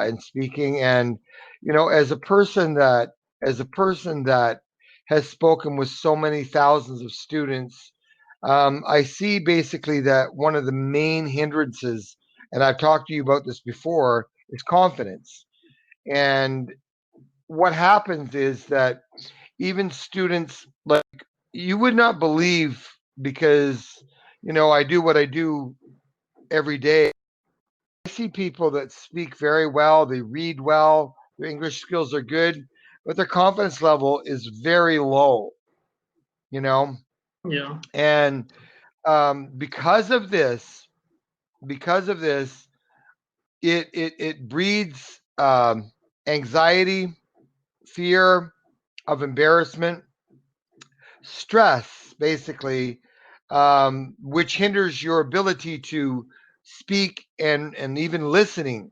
in speaking. And as a person that has spoken with so many thousands of students, I see basically that one of the main hindrances, and I've talked to you about this before, is confidence. And what happens is that even students, like, you would not believe, because I do what I do every day. I see people that speak very well, they read well, their English skills are good, but their confidence level is very low, you know? Yeah. And because of this, it breeds anxiety, fear of embarrassment, stress, basically, which hinders your ability to speak, and even listening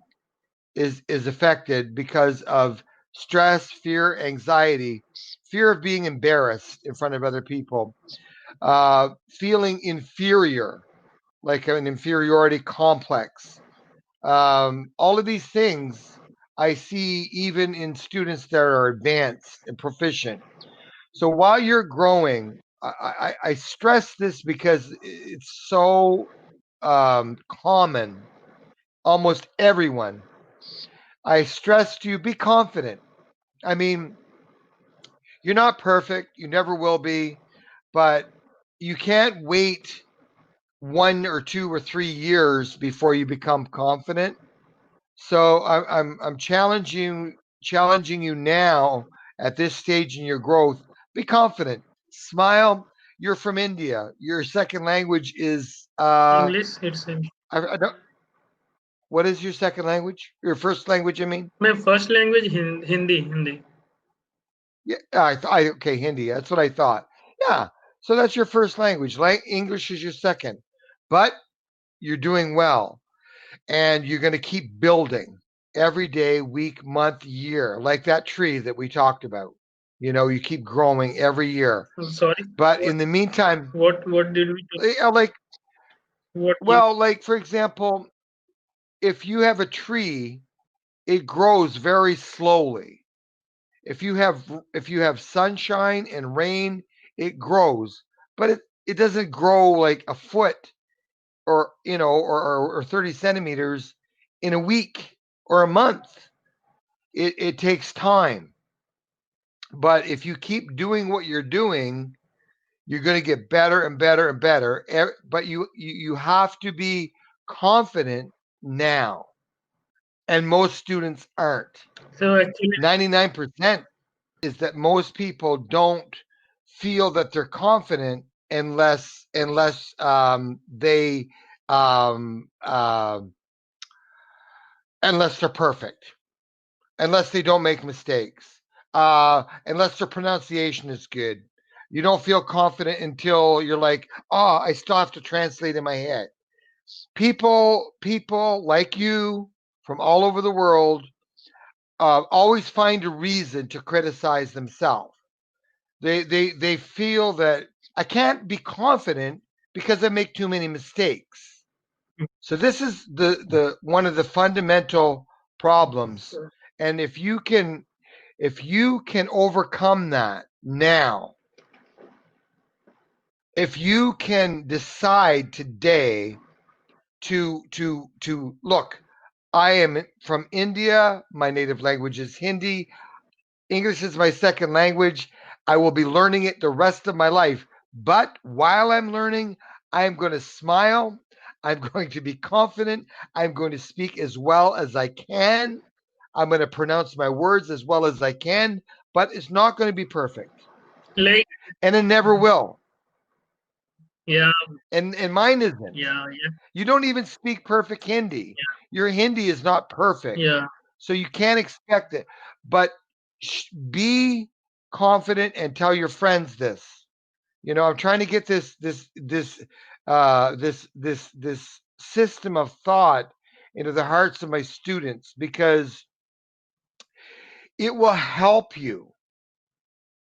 is affected because of stress, fear, anxiety, fear of being embarrassed in front of other people, feeling inferior, like an inferiority complex. All of these things I see even in students that are advanced and proficient. So while you're growing, I stress this because it's so common. Almost everyone. I stress to you, be confident. I mean, you're not perfect. You never will be, but you can't wait 1 or 2 or 3 years before you become confident. So I'm challenging you now at this stage in your growth. Be confident. Smile. You're from India. Your second language is English, it's I don't, what is your second language? Your first language, I mean. my first language Hindi. Hindi. Yeah, okay, Hindi. That's what I thought. Yeah. So that's your first language. English is your second, but you're doing well, and you're going to keep building every day, week, month, year, like that tree that we talked about. You keep growing every year. I'm sorry. But What in the meantime, what did we talk? like, What came? well, like for example, if you have a tree, it grows very slowly. If you have sunshine and rain, it grows, but it doesn't grow like a foot, or 30 centimeters in a week or a month. It takes time. But if you keep doing what you're doing, you're going to get better and better and better. But you have to be confident now, and most students aren't. So actually, 99% is that most people don't feel that they're confident um, uh, unless they're perfect, unless they don't make mistakes, unless their pronunciation is good. You don't feel confident until you're like, oh, I still have to translate in my head. People like you from all over the world always find a reason to criticize themselves. They feel that I can't be confident because I make too many mistakes. So this is the one of the fundamental problems. And if you can overcome that now, if you can decide today to look, I am from India, my native language is Hindi, English is my second language. I will be learning it the rest of my life. But while I'm learning, I'm going to smile. I'm going to be confident. I'm going to speak as well as I can. I'm going to pronounce my words as well as I can, but it's not going to be perfect. like, And it never will. yeah, And mine isn't. yeah, yeah, You don't even speak perfect Hindi. Your Hindi is not perfect. yeah. So you can't expect it. But be confident and tell your friends this. I'm trying to get this system of thought into the hearts of my students, because it will help you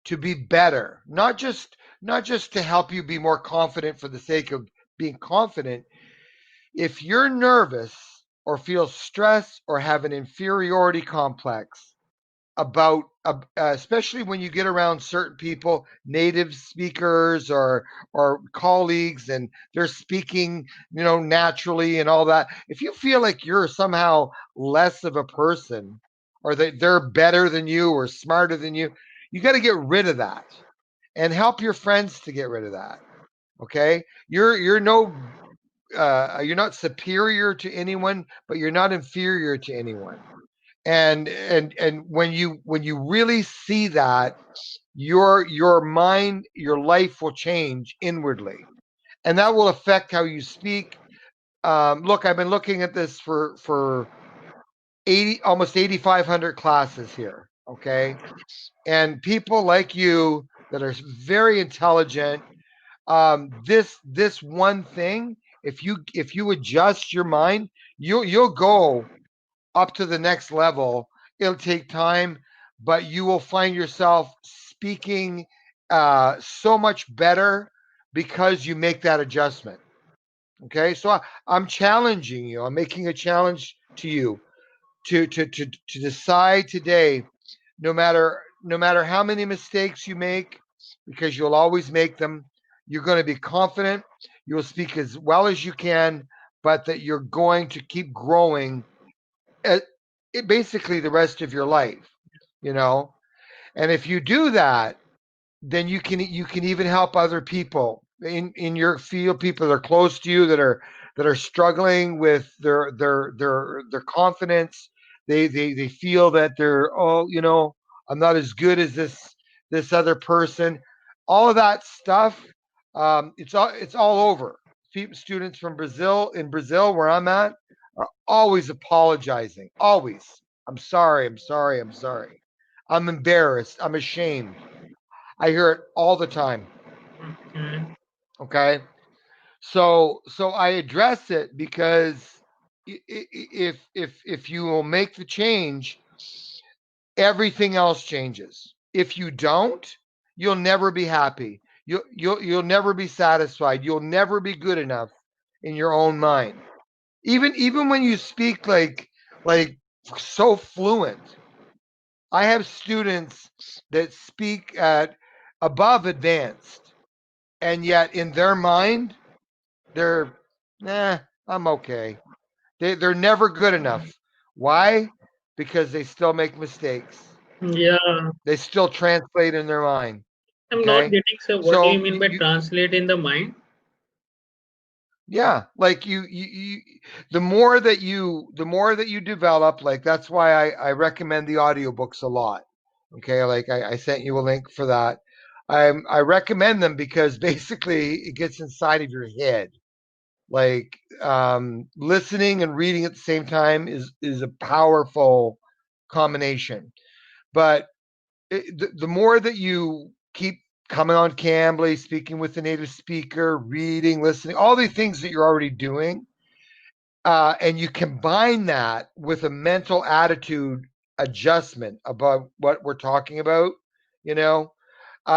to be better. Not just to help you be more confident for the sake of being confident. If you're nervous, or feel stress or have an inferiority complex about especially when you get around certain people, native speakers or colleagues, and they're speaking, naturally and all that. If you feel like you're somehow less of a person, or that they're better than you or smarter than you got to get rid of that and help your friends to get rid of that. Okay, you're no you're not superior to anyone, but you're not inferior to anyone. And when you really see that, your mind, your life will change inwardly, and that will affect how you speak. Look, I've been looking at this for 80, almost 8,500 classes here. Okay, and people like you that are very intelligent. This one thing, if you adjust your mind, you'll go up to the next level. It'll take time, but you will find yourself speaking so much better because you make that adjustment. Okay, so I'm challenging you. I'm making a challenge to you to decide today, no matter how many mistakes you make, because you'll always make them. You're going to be confident. You'll speak as well as you can, but that you're going to keep growing uh, basically the rest of your life, you know. And if you do that, then you can even help other people in your field, people that are close to you that are struggling with their confidence. They feel that they're, I'm not as good as this other person. All of that stuff, it's all over. Students from Brazil, in Brazil where I'm at, are always apologizing. Always. I'm sorry. I'm sorry. I'm sorry. I'm embarrassed. I'm ashamed. I hear it all the time. Okay. Okay, so I address it because if you will make the change, everything else changes. If you don't, you'll never be happy. You'll never be satisfied. You'll never be good enough in your own mind. Even when you speak like so fluent. I have students that speak at above advanced, and yet in their mind, they're, nah, I'm okay. They're never good enough. Why? Because they still make mistakes. Yeah, They still translate in their mind. I'm not Okay, getting, sir. What do you so mean by translate in the mind? yeah, like the more that you develop, like that's why I recommend the audiobooks a lot. Okay, like I sent you a link for that. I recommend them because basically it gets inside of your head. Like, listening and reading at the same time is a powerful combination. But the more that you keep coming on Cambly, speaking with the native speaker, reading, listening, all the things that you're already doing, and you combine that with a mental attitude adjustment about what we're talking about, you know,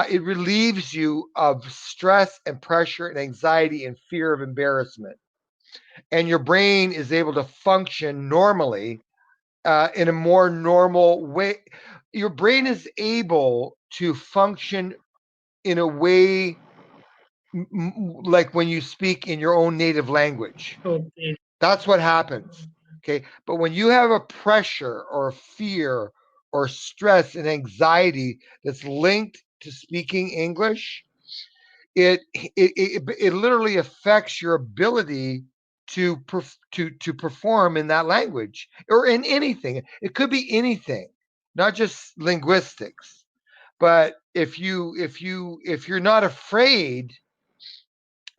it relieves you of stress and pressure and anxiety and fear of embarrassment, and your brain is able to function normally, in a more normal way. Your brain is able to function in a way, like when you speak in your own native language. Okay. That's what happens. Okay. But when you have a pressure or a fear or stress and anxiety that's linked to speaking English, it literally affects your ability to perform in that language or in anything. It could be anything, not just linguistics. But if you're not afraid,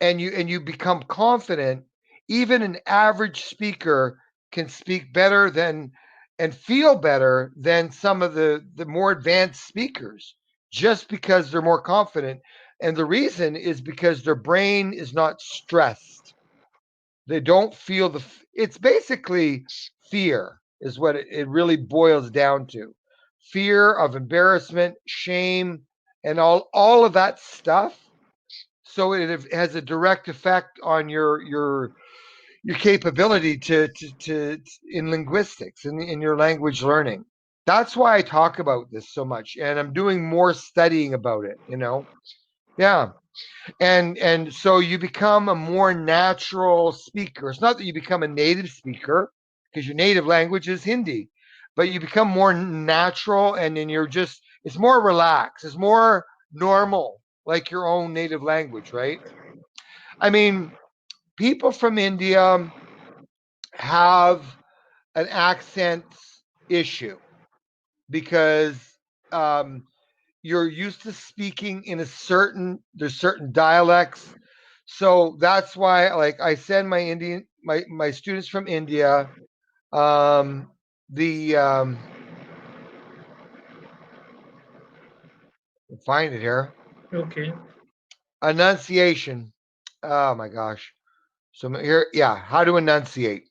and you become confident, even an average speaker can speak better than and feel better than some of the more advanced speakers, just because they're more confident. And the reason is because their brain is not stressed. They don't feel it's basically fear is what it really boils down to. Fear of embarrassment, shame, and all of that stuff. So it has a direct effect on your capability to in linguistics in your language learning. That's why I talk about this so much, and I'm doing more studying about it. Yeah, and so you become a more natural speaker. It's not that you become a native speaker because your native language is Hindi, but you become more natural, and then you're just it's more relaxed, it's more normal, like your own native language, right? I mean, people from India have an accent issue because um, you're used to speaking in a there's certain dialects. So that's why, like, I send my students from India the find it here, Okay. enunciation. Oh my gosh. So here, yeah, how to enunciate.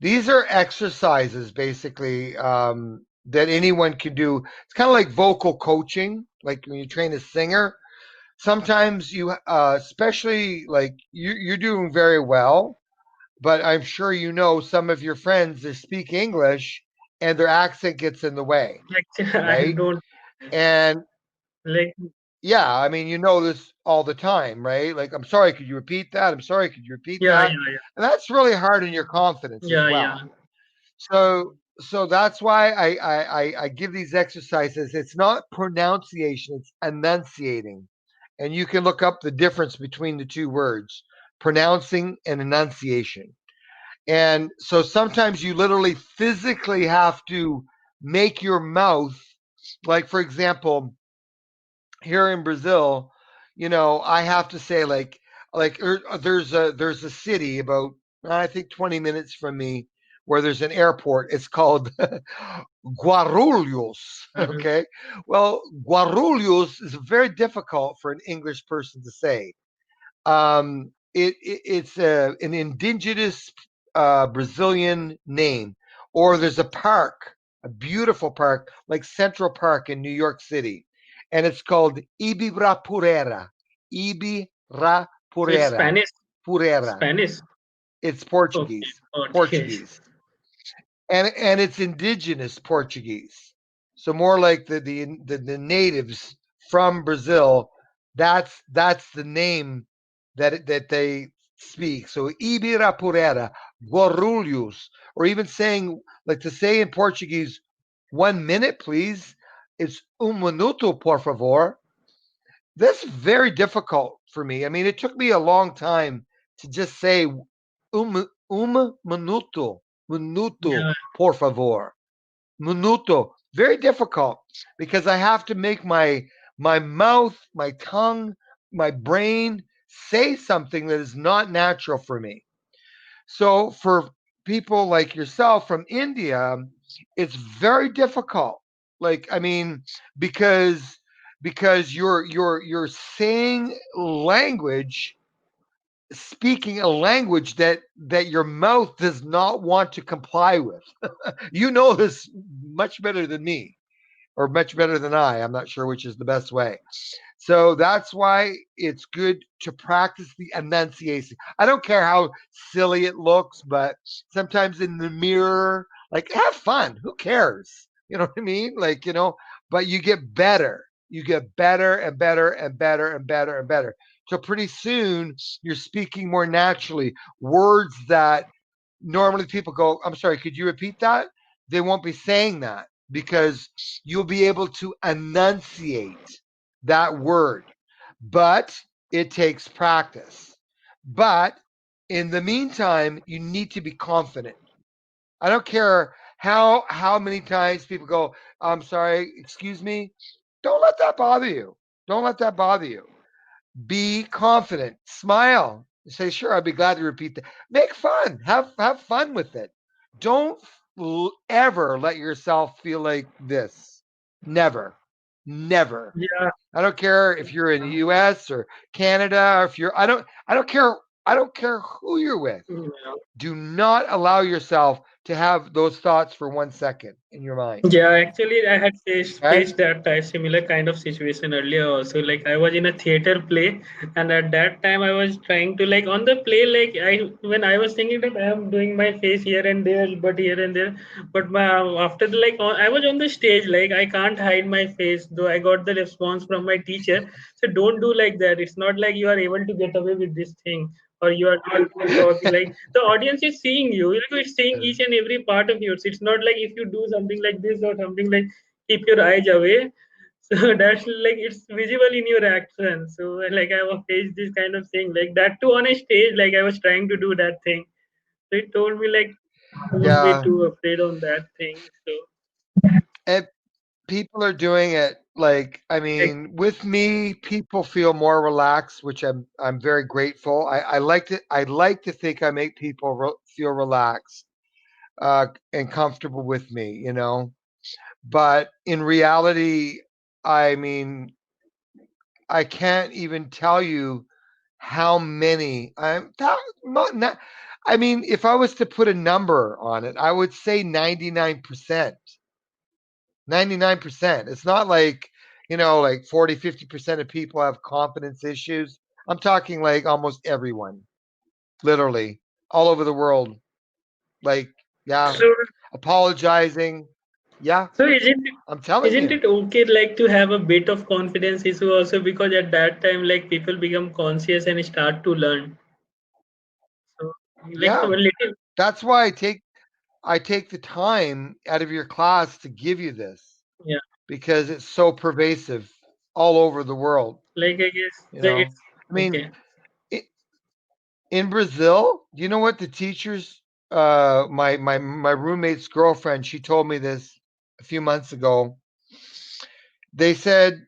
These are exercises basically that anyone can do. It's kind of like vocal coaching, like when you train a singer. Sometimes especially like you're doing very well, but I'm sure you know some of your friends that speak English and their accent gets in the way, Actually, I right? don't And like. yeah, I mean, you know this all the time, right? Like, I'm sorry, could you repeat that? I'm sorry, could you repeat Yeah, that? yeah, And that's really hard on your confidence as yeah, yeah, well. So that's why I give these exercises. It's not pronunciation, it's enunciating. And you can look up the difference between the two words, pronouncing and enunciation. And so sometimes you literally physically have to make your mouth, like for example, here in Brazil, I have to say there's a city about I think 20 minutes from me where there's an airport. It's called Guarulhos. yeah. Okay, well, Guarulhos is very difficult for an English person to say. It's an indigenous Brazilian name, or there's a park, a beautiful park like Central Park in New York City, and it's called Ibirapuera. So it's Ibirapuera. Spanish. Purera. Spanish. It's Okay. Portuguese. Okay. Portuguese, and it's indigenous Portuguese. So more like the natives from Brazil. That's the name that they speak. So Ibirapuera, Guarulhos, or even saying like to say in Portuguese, 1 minute, please. It's minuto, por favor. That's very difficult for me. I mean, it took me a long time to just say minuto, Yeah. por favor. Minuto. Very difficult because I have to make my mouth, my tongue, my brain say something that is not natural for me. So for people like yourself from India, it's very difficult. Like I mean, because you're saying language, speaking a language that your mouth does not want to comply with. You know this much better than me, or much better than I. I'm not sure which is the best way. So that's why it's good to practice the enunciation. I don't care how silly it looks, but sometimes in the mirror, like have fun. Who cares? You know what I mean? Like, but you get better. You get better and better and better and better and better. So pretty soon you're speaking more naturally. Words that normally people go, I'm sorry, could you repeat that? They won't be saying that because you'll be able to enunciate that word. But it takes practice. But in the meantime, you need to be confident. I don't care how many times people go, I'm sorry, excuse me. Don't let that bother you. Don't let that bother you. Be confident. Smile. Say, sure, I'd be glad to repeat that. Make fun. Have fun with it. Don't ever let yourself feel like this. Never. Never. Yeah. I don't care if you're in the US or Canada, or if you're I don't care who you're with. Yeah. Do not allow yourself to have those thoughts for 1 second in your mind. Yeah, actually, I had faced Okay? that similar kind of situation earlier also. Like I was in a theater play, and at that time I was trying to like on the play, like when I was thinking that I am doing my face here and there, but here and there, but my after the I was on the stage, like I can't hide my face. Though I got the response from my teacher, so don't do like that. It's not like you are able to get away with this thing, or you are not even talking. Like the audience is seeing you, it's seeing each and every part of yours. It's not like if you do something like this or something like keep your eyes away. So that's like it's visible in your action. So like I was faced this kind of thing like that too on a stage. Like I was trying to do that thing. So it told me like don't be Yeah. too afraid on that thing. So And people are doing it like, I like mean, with me, people feel more relaxed, which I'm very grateful. I like to think I make people feel relaxed and comfortable with me, But in reality, I mean, I can't even tell you how many. Not, I mean, if I was to put a number on it, I would say 99%. 99%. It's not like, like 40, 50% of people have confidence issues. I'm talking like almost everyone, literally, all over the world. Like, yeah, so apologizing. Yeah, so I'm telling isn't you. it okay like to have a bit of confidence issue also because at that time like people become conscious and start to learn. So like a Yeah. little That's why I take the time out of your class to give you this yeah. because it's so pervasive all over the world, Like I guess you that know. it's I mean, okay. I in Brazil, do you know what the teachers my roommate's girlfriend, she told me this a few months ago. They said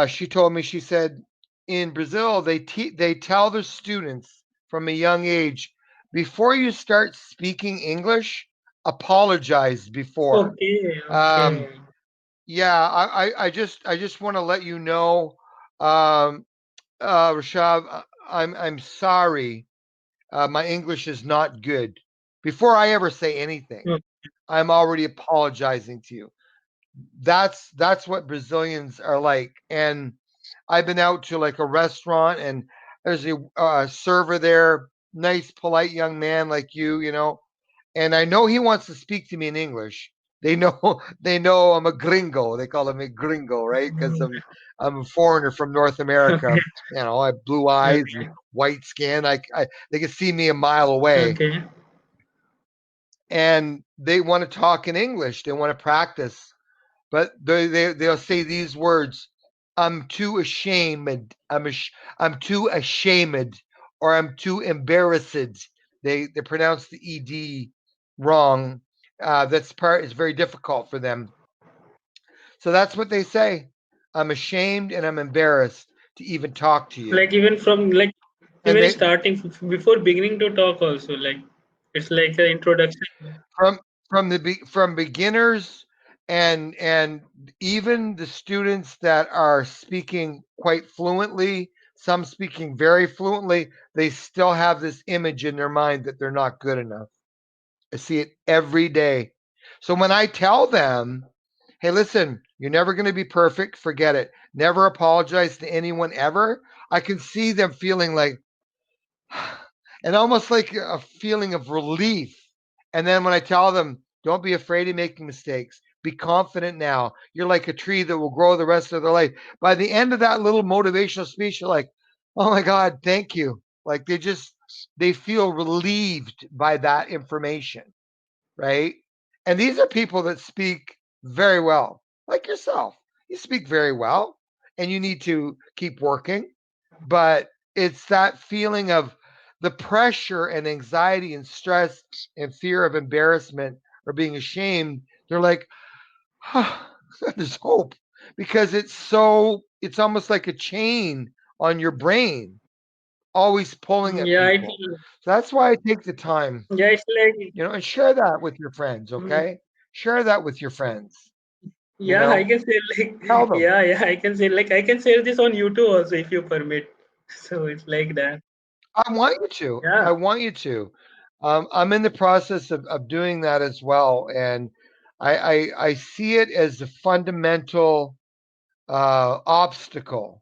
she told me she said in Brazil they tell their students from a young age before you start speaking English, apologize before. Okay, Um, okay. yeah, I just want to let you know, um, Rashab, I'm sorry. My English is not good. Before I ever say anything, Mm, I'm already apologizing to you. That's what Brazilians are like. And I've been out to like a restaurant, and there's a server there, nice, polite young man like you, and I know he wants to speak to me in English. They know they know I'm a gringo. They call me gringo, right? Because I'm a foreigner from North okay, America. I have blue eyes and okay, white skin. I they can see me a mile away, okay. and they want to talk in English. They want to practice, but they'll say these words: "I'm too ashamed. I'm too ashamed," or "I'm too embarrassed." They pronounce the ed wrong. That's part is very difficult for them. So that's what they say. I'm ashamed and I'm embarrassed to even talk to you. Like even from like And even they starting before beginning to talk also like it's like an introduction. from from beginners and even the students that are speaking quite fluently, some speaking very fluently, they still have this image in their mind that they're not good enough. I see it every day. So when I tell them, hey, listen, you're never going to be perfect, forget it, never apologize to anyone ever, I can see them feeling like, and almost like a feeling of relief. And then when I tell them, don't be afraid of making mistakes, be confident now. You're like a tree that will grow the rest of their life. By the end of that little motivational speech, you're like, oh my God, thank you. Like they feel relieved by that information, right? And these are people that speak very well, like yourself. You speak very well, and you need to keep working. But it's that feeling of the pressure and anxiety and stress and fear of embarrassment or being ashamed. They're like, oh, there's hope because it's almost like a chain on your brain, always pulling at Yeah, people. So that's why I take the time, yeah, it's like and share that with your friends, mm, okay? Share that with your friends, you yeah, I know? can say like Tell them. yeah, I can say like I can share this on YouTube also if you permit. So it's like that. I want you to. Yeah, I want you to. I'm in the process of doing that as well, and I see it as a fundamental obstacle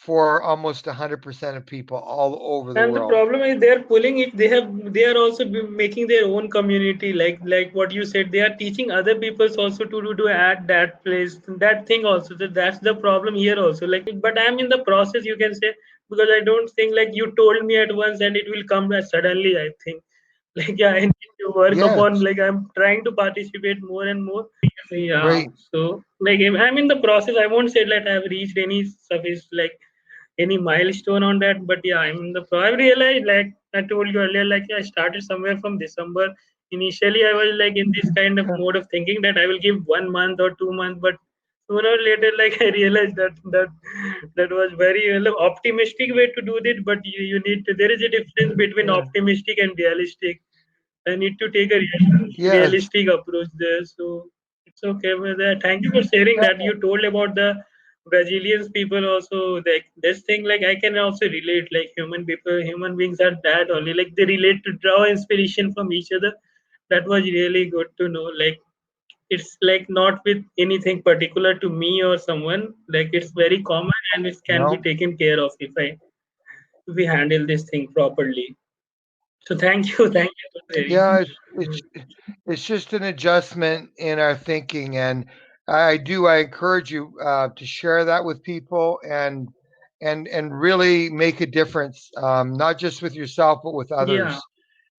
for almost 100% of people all over the And the world. problem is they are pulling it. They are also making their own community. Like what you said, they are teaching other peoples also to at that place that thing also. So that's the problem here also. Like, but I'm in the process. You can say because I don't think like you told me at once and it will come as suddenly. I think like yeah, I need to work upon. Yes, Like I'm trying to participate more and more. Yeah. great. So like I'm in the process. I won't say that I've reached any surface like any milestone on that, but yeah, I realized like I told you earlier, like I started somewhere from December. Initially I was like in this kind of mode of thinking that I will give 1 month or 2 months, but sooner or later like I realized that was very optimistic way to do it, but you need to, there is a difference between Yeah. optimistic and realistic. I need to take a Yes. realistic approach there. So it's okay with that. Thank you for sharing Yeah. that. You told about the Brazilians people also. Like this thing, like I can also relate. Like human people, human beings are that only. Like they relate to draw inspiration from each other. That was really good to know. Like it's like not with anything particular to me or someone. Like it's very common and it can be No. taken care of if we handle this thing properly. So thank you for sharing. Yeah. It's just an adjustment in our thinking, and I encourage you to share that with people and really make a difference, not just with yourself but with Yeah. others.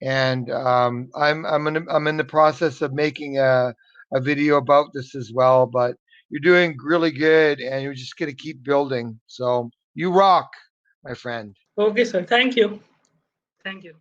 And I'm in the process of making a video about this as well. But you're doing really good, and you're just gonna keep building. So you rock, my friend. Okay, sir. Thank you. Thank you.